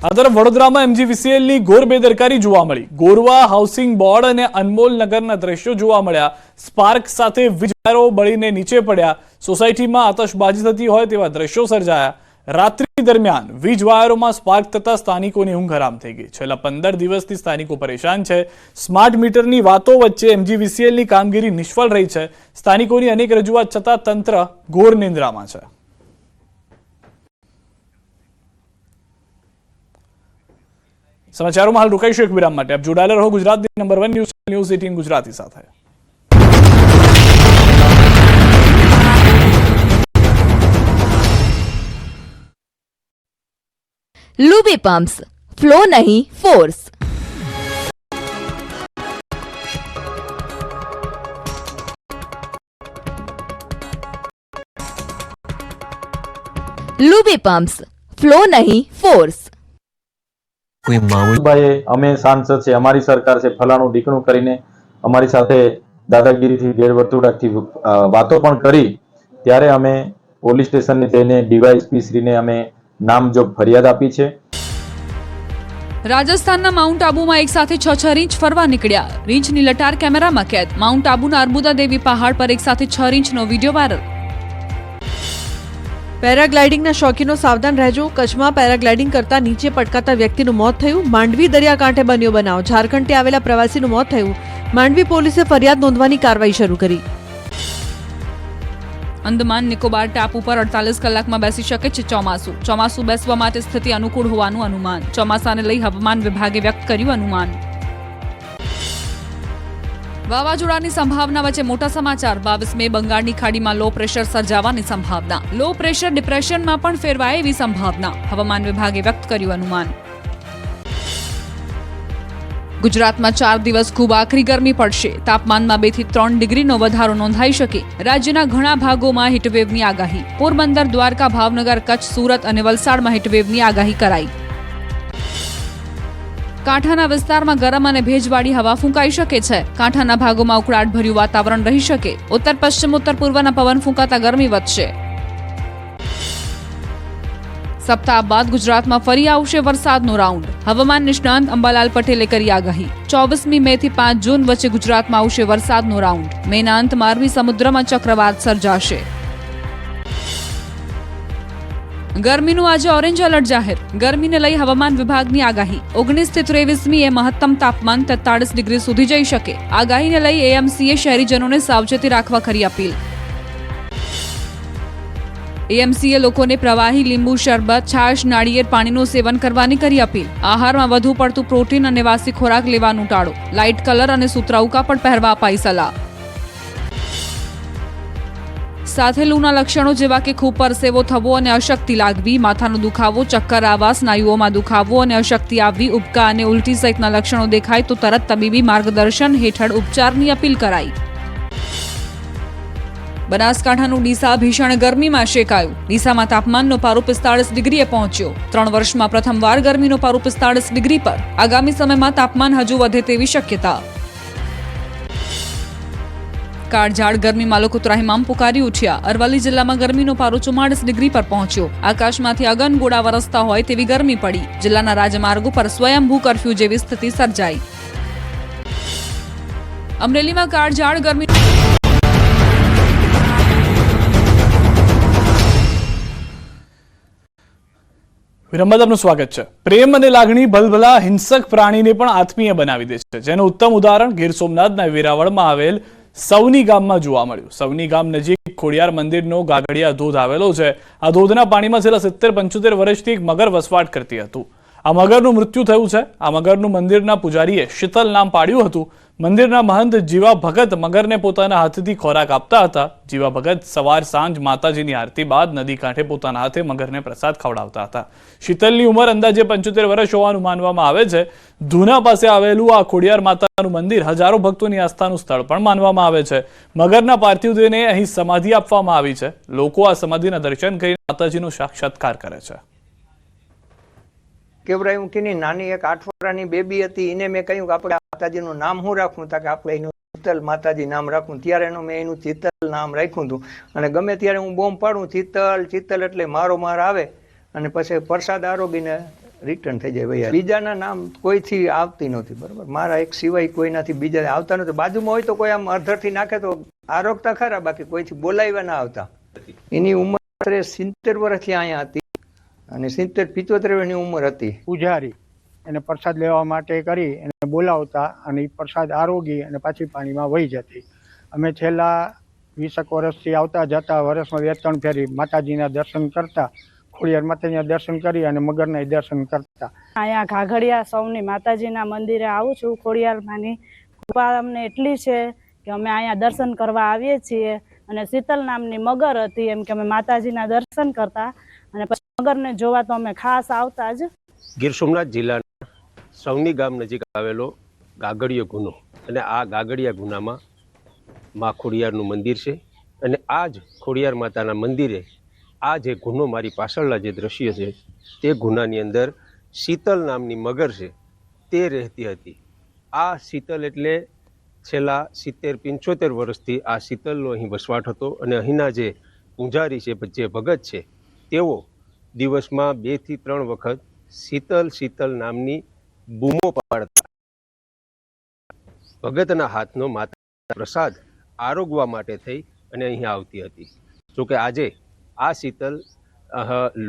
આ તરફ વડોદરામાં એમજીવીસીએલની ઘોર બેદરકારી જોવા મળી। ગોરવા હાઉસિંગ બોર્ડ અને અનમોલ નગરના દ્રશ્યો જોવા મળ્યા। સ્પાર્ક સાથે વીજ વાયરો બળીને નીચે પડ્યા। સોસાયટીમાં આતશબાજી થતી હોય તેવા દ્રશ્યો સર્જાયા। રાત્રિ દરમિયાન વીજ વાયરોમાં સ્પાર્ક થતા સ્થાનિકોની ઊંઘ હરામ થઈ ગઈ। છેલ્લા 15 દિવસથી સ્થાનિકો પરેશાન છે। સ્માર્ટ મીટરની વાતો વચ્ચે એમજીવીસીએલની કામગીરી નિષ્ફળ રહી છે। સ્થાનિકોની અનેક રજૂઆત છતાં તંત્ર ઘોર નિંદ્રામાં છે। समाचारों में हाल रोकाईशु एक विराम माटे। आप जोड़ाયેલા રહો ગુજરાતની નંબર 1 ન્યૂઝ 18 ગુજરાતી સાથે। लूबी पंप्स, फ्लो नहीं फोर्स। लूबी पंप्स, फ्लो नहीं फोर्स। ભાઈ અમે સાંસદ છે, અમારી સરકાર છે, ફલાણું ઢીકણું કરીને અમારી સાથે દાદાગીરીથી ગેરવર્તણૂકથી વાતો પણ કરી। ત્યારે અમે પોલીસ સ્ટેશનને જઈને ડીવાયએસપી શ્રીને અમે નામજોગ ફરિયાદ આપી છે। રાજસ્થાનના માઉન્ટ આબુમાં એક સાથે 6 રીંછ ફરવા નીકળ્યા। રીંછની લટાર કેમેરામાં કેદ। માઉન્ટ આબુના અર્બુદા દેવી પહાડ પર એક સાથે 6 રીંછનો વિડીયો વાયરલ। પેરાગ્લાઇડિંગના શોખીનો સાવધાન રહેજો। કચ્છમાં પેરાગ્લાઇડિંગ કરતા નીચે પટકાતા વ્યક્તિનું મોત થયું। માંડવી દરિયાકાંઠે બન્યો બનાવ। ઝારખંડથી આવેલા પ્રવાસીનું મોત થયું। માંડવી પોલીસે ફરિયાદ નોંધવાની કાર્યવાહી શરૂ કરી। અંદમાન નિકોબાર ટાપુ પર 48 કલાકમાં બેસી શકે છે ચોમાસું। ચોમાસું બેસવા માટે સ્થિતિ અનુકૂળ હોવાનું અનુમાન। ચોમાસાને લઈ હવામાન વિભાગે વ્યક્ત કર્યું અનુમાન। વાવાઝોડાની સંભાવના વચ્ચે મોટા સમાચાર। 22 મે બંગાળની ખાડીમાં લો પ્રેશર સર્જાવાની સંભાવના। લો પ્રેશર ડિપ્રેશનમાં પણ ફેરવાય એવી સંભાવના। હવામાન વિભાગે વ્યક્ત કર્યું અનુમાન। ગુજરાતમાં 4 દિવસ ખૂબ આકરી ગરમી પડશે। તાપમાનમાં 2 થી 3 ડિગ્રીનો વધારો નોંધાઈ શકે। રાજ્યના ઘણા ભાગોમાં હીટવેવની આગાહી। પોરબંદર, દ્વારકા, ભાવનગર, કચ્છ, સુરત અને વલસાડમાં હીટવેવની આગાહી કરાઈ। કાંઠાના વિસ્તારમાં ગરમ અને ભેજવાળી હવા ફૂંકાઈ શકે છે। કાંઠાના ભાગોમાં ઉકળાટભર્યું વાતાવરણ રહી શકે। ઉત્તર પશ્ચિમ ઉત્તર પૂર્વના પવન ફૂંકાતા ગરમી વધશે। સપ્તાહ બાદ ગુજરાતમાં ફરી આવશે વરસાદનો રાઉન્ડ। હવામાન નિષ્ણાંત અંબાલાલ પટેલે કરી આગાહી। 24મી મે થી 5 જૂન વચ્ચે ગુજરાતમાં આવશે વરસાદનો રાઉન્ડ। મેના અંતમાં અરબી સમુદ્રમાં ચક્રવાત સર્જાશે। ગરમીનું આજે ઓરેન્જ એલર્ટ જાહેર। ગરમીને લઈ હવામાન વિભાગની આગાહી। 19 થી 23મીએ મહત્તમ તાપમાન 43 ડિગ્રી સુધી જઈ શકે। આગાહીને લઈ એએમસીએ શહેરીજનોને સાવચેતી રાખવા કરી અપીલ। એએમસીએ લોકોને પ્રવાહી લીંબુ શરબત, છાશ, નાળિયેર પાણીનું સેવન કરવાની કરી અપીલ। આહારમાં વધુ પડતું પ્રોટીન અને વાસી ખોરાક લેવાનું ટાળો। લાઇટ કલર અને સુતરાઉ કાપડ પહેરવા અપાઈ સલાહ। સાથે લૂના લક્ષણો જેવા કે ખૂબ પરસેવો થવો અને અશક્તિ લાગવી, માથાનો દુખાવો, ચક્કર આવવા, સ્નાયુઓમાં દુખાવો અને અશક્તિ આવવી, ઉબકા અને ઉલટી સહિતના લક્ષણો દેખાય તો તરત તબીબી માર્ગદર્શન હેઠળ ઉપચારની અપીલ કરાઈ। બનાસકાંઠાનું ડીસા ભીષણ ગરમીમાં શેકાયું। ડીસામાં તાપમાનનો પારો 45 ડિગ્રીએ પહોંચ્યો। 3 વર્ષમાં પ્રથમવાર ગરમીનો પારો 45 ડિગ્રી પર। આગામી સમયમાં તાપમાન હજુ વધે તેવી શક્યતા। કાળઝાળ ગરમીમાં લોકો ત્રાહિમામ પુકારી ઉઠ્યા। અરવલ્લી જિલ્લામાં ગરમીનો પારો 44 ડિગ્રી પર પહોંચ્યો। આકાશમાંથી અગનગોળા વરસતા હોય તેવી ગરમી પડી। જિલ્લાના રાજમાર્ગો પર સ્વયંભૂ કર્ફ્યુ જેવી સ્થિતિ સર્જાઈ। અમરેલીમાં કાળઝાળ ગરમી વિરામ બાદ આપનું સ્વાગત છે। પ્રેમ અને લાગણી ભલભલા હિંસક પ્રાણીને પણ આત્મીય બનાવી દે છે, જેનું ઉત્તમ ઉદાહરણ ગીર સોમનાથના વેરાવળમાં આવેલ સવની ગામમાં જોવા મળ્યું। સવની ગામ નજીક ખોડિયાર મંદિરનો ગાગડિયા ધોધ આવેલો છે। આ ધોધના પાણીમાં છેલ્લા 70-75 વર્ષથી એક મગર વસવાટ કરતી હતું। આ મગરનું મૃત્યુ થયું છે। આ મગરનું મંદિરના પૂજારીએ શીતલ નામ પાડ્યું હતું। મંદિરના મહંત જીવા ભગત મગરને પોતાના હાથથી ખોરાક આપતા હતા। જીવા ભગત સવાર સાંજ માતાજીની આરતી બાદ નદી કાંઠે પોતાના હાથે મગરને પ્રસાદ ખવડાવતા હતા। શીતલની ઉંમર અંદાજે 75 વર્ષ હોવાનું માનવામાં આવે છે। ધૂના પાસે આવેલું આ ખોડિયાર માતાનું મંદિર હજારો ભક્તોની આસ્થાનું સ્થળ પણ માનવામાં આવે છે। મગરના પાર્થિવ દેહને અહીં સમાધિ આપવામાં આવી છે। લોકો આ સમાધિના દર્શન કરીને માતાજીનો સાક્ષાત્કાર કરે છે। કેવરાયું કે નાની એક 8 વર્ષની બેબી હતી, એને મેં કહ્યું કે આપણે માતાજીનું નામ શું રાખવું, કે આપણે એનું ચિત્તલ માતાજી નામ રાખવું। ત્યારે મેં એનું ચિત્તલ નામ રાખ્યું હતું। અને ગમે ત્યારે હું બોમ્બ પાડું ચિત્તલ ચિત્તલ એટલે મારો માર આવે। અને પછી પ્રસાદ આરોગીને રિટર્ન થઈ જાય ભાઈ. બીજાના નામ કોઈથી આવતી નથી, બરોબર. મારા એક સિવાય કોઈનાથી બીજા આવતા નથી. બાજુમાં હોય તો કોઈ આમ અડધરથી નાખે તો આરોગતા ખરા, બાકી કોઈથી બોલાવ્યા ના આવતા. એની ઉંમર 70 વર્ષથી અહીંયા હતી અને 70-75 વર્ષની ઉંમર હતી. પૂજારી એને પ્રસાદ લેવા માટે કરી એને બોલાવતા અને એ પ્રસાદ આરોગી અને પાછી પાણીમાં વહી જતી. અમે છેલ્લા 20 વર્ષથી આવતા જતા, વર્ષમાં 2-3 ફેરી માતાજીના દર્શન કરતા, ખોડિયાર માતાજીના દર્શન કરી અને મગરના દર્શન કરતા. અહીંયા ઘાઘડિયા સૌની માતાજીના મંદિરે આવું છું. ખોડિયાર માની કૃપા અમને એટલી છે કે અમે અહીંયા દર્શન કરવા આવીએ છીએ. અને શીતલ નામની મગર હતી, એમ કે અમે માતાજીના દર્શન કરતા અને પછી મગરને જોવા તો અમે ખાસ આવતા જ. ગીર સોમનાથ જિલ્લાના સૌની ગામ નજીક આવેલો ગાગડિયો ગુનો, અને આ ગાગડિયા ગુનામાં મા ખોડિયારનું મંદિર છે. અને આ જ ખોડિયાર માતાના મંદિરે આ જે ગુનો મારી પાછળના જે દ્રશ્ય છે તે ગુનાની અંદર શીતલ નામની મગર છે તે રહેતી હતી. આ શીતલ એટલે છેલ્લા 70-75 વર્ષથી આ શીતલનો અહીં વસવાટ હતો. અને અહીંના જે પૂજારી છે, જે ભગત છે, તેઓ દિવસમાં 2 થી 3 વખત શીતલ શીતલ નામની બૂમો પાડતા. ભગતના હાથનો માતા પ્રસાદ આરોગવા માટે થઈ અને અહીંયા આવતી હતી. જોકે આજે આ શીતલ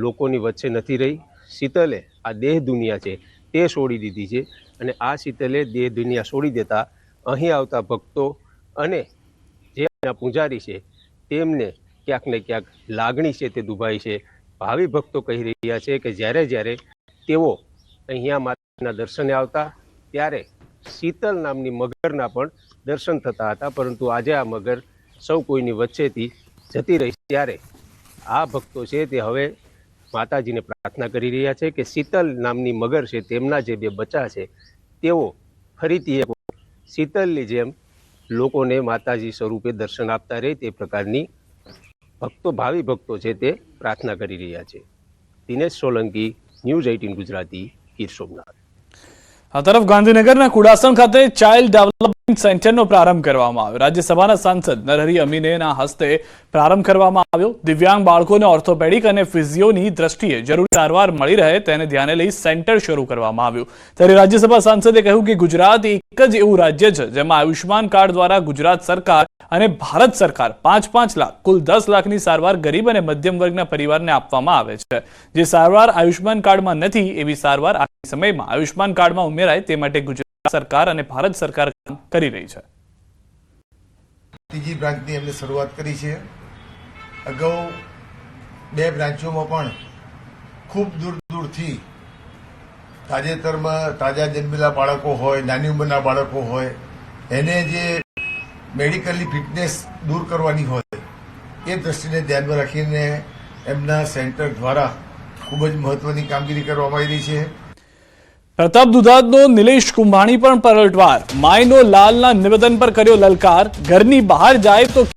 લોકોની વચ્ચે નથી રહી. શીતલે આ દેહ દુનિયા છે તે છોડી દીધી છે. અને આ શીતલે દેહ દુનિયા છોડી દેતા અહીં આવતા ભક્તો અને જે પૂજારી છે તેમને ક્યાંક ને ક્યાંક લાગણી છે તે દુભાઈ છે. ભાવિ ભક્તો કહી રહ્યા છે કે જ્યારે જ્યારે તેઓ અહીંયા માતાના દર્શને આવતા ત્યારે શીતલ નામની મગરના પણ દર્શન થતા હતા, પરંતુ આજે આ મગર સૌ કોઈની વચ્ચેથી જતી રહી. ત્યારે આ ભક્તો છે તે હવે માતાજીને પ્રાર્થના કરી રહ્યા છે કે શીતલ નામની મગર છે તેમના જે 2 બચ્ચા છે તેઓ ફરીથી એક શીતલની જેમ લોકોને માતાજી સ્વરૂપે દર્શન આપતા રહે તે પ્રકારની ભાવિ ભક્તો છે તે પ્રાર્થના કરી રહ્યા છે. દિનેશ સોલંકી, ન્યૂઝ 18 ગુજરાતી, ગીર સોમનાથ. આ તરફ ગાંધીનગરના કુડાસણ ખાતે ચાઇલ્ડ ડેવલપમેન્ટ સેન્ટરનો પ્રારંભ કરવામાં આવ્યો. રાજ્યસભાના સાંસદ નરહરી અમીનેના હસ્તે પ્રારંભ કરવામાં આવ્યો. દિવ્યાંગ બાળકોને ઓર્થોપેડિક અને ફિઝિયોની દ્રષ્ટિએ જરૂરી સારવાર મળી રહે તેને ધ્યાને લઈ સેન્ટર શરૂ કરવામાં આવ્યું. ત્યારે રાજ્યસભા સાંસદે કહ્યું કે ગુજરાત એક જ એવું રાજ્ય છે જેમાં આયુષ્માન કાર્ડ દ્વારા ગુજરાત સરકાર અને ભારત સરકાર 5-5 લાખ કુલ 10 લાખની સારવાર ગરીબ અને મધ્યમ વર્ગના પરિવારને આપવામાં આવે છે. જે સારવાર આયુષ્માન કાર્ડમાં નથી એવી સારવાર આગામી સમયમાં આયુષ્માન કાર્ડમાં ઉમેરાય તે માટે ગુજરાત સરકાર અને ભારત સરકાર કામ કરી રહી છે. ત્રીજી બ્રાન્ચની એમને શરૂઆત કરી છે. અગાઉ 2 બ્રાન્ચોમાં પણ ખૂબ દૂર દૂરથી તાજેતરમાં તાજા જન્મેલા બાળકો હોય, નાની ઉંમરના બાળકો હોય, એને જે મેડિકલી ફિટનેસ દૂર કરવાની હોય એ દ્રષ્ટિને ધ્યાનમાં રાખીને એમના સેન્ટર દ્વારા ખૂબ જ મહત્વની કામગીરી કરવામાં આવી રહી છે. પ્રતાપ દુધાતનો નિલેશ કુંભાણી પણ પલટવાર. માયનો લાલના નિવેદન પર કર્યો લલકાર. ઘરની બહાર જાય તો